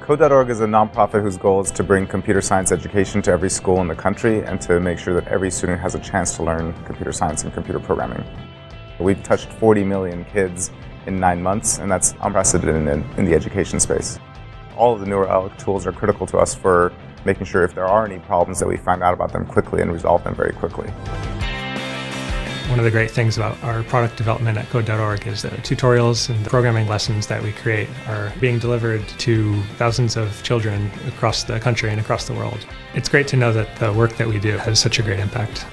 Code.org is a nonprofit whose goal is to bring computer science education to every school in the country and to make sure that every student has a chance to learn computer science and computer programming. We've touched 40 million kids in 9 months, and that's unprecedented in the education space. All of the newer Relic tools are critical to us for making sure if there are any problems that we find out about them quickly and resolve them very quickly. One of the great things about our product development at Code.org is that the tutorials and the programming lessons that we create are being delivered to thousands of children across the country and across the world. It's great to know that the work that we do has such a great impact.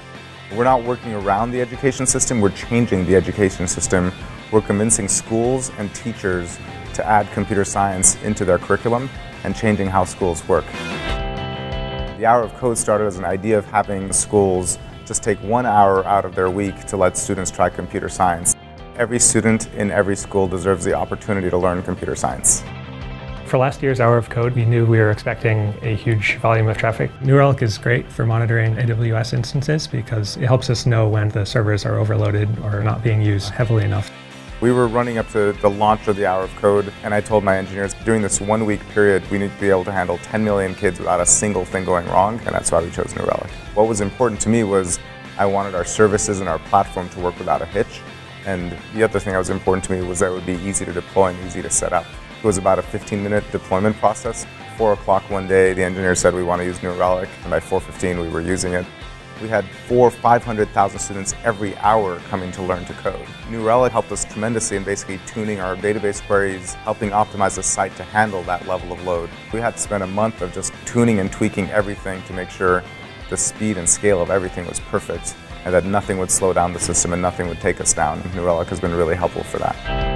We're not working around the education system, we're changing the education system. We're convincing schools and teachers to add computer science into their curriculum and changing how schools work. The Hour of Code started as an idea of having schools just take 1 hour out of their week to let students try computer science. Every student in every school deserves the opportunity to learn computer science. For last year's Hour of Code, we knew we were expecting a huge volume of traffic. New Relic is great for monitoring AWS instances because it helps us know when the servers are overloaded or not being used heavily enough. We were running up to the launch of the Hour of Code, and I told my engineers, during this 1 week period, we need to be able to handle 10 million kids without a single thing going wrong, and that's why we chose New Relic. What was important to me was I wanted our services and our platform to work without a hitch, and the other thing that was important to me was that it would be easy to deploy and easy to set up. It was about a 15-minute deployment process. 4 o'clock one day, the engineers said we want to use New Relic, and by 4:15 we were using it. We had 400,000 or 500,000 students every hour coming to learn to code. New Relic helped us tremendously in basically tuning our database queries, helping optimize the site to handle that level of load. We had to spend a month of just tuning and tweaking everything to make sure the speed and scale of everything was perfect and that nothing would slow down the system and nothing would take us down. New Relic has been really helpful for that.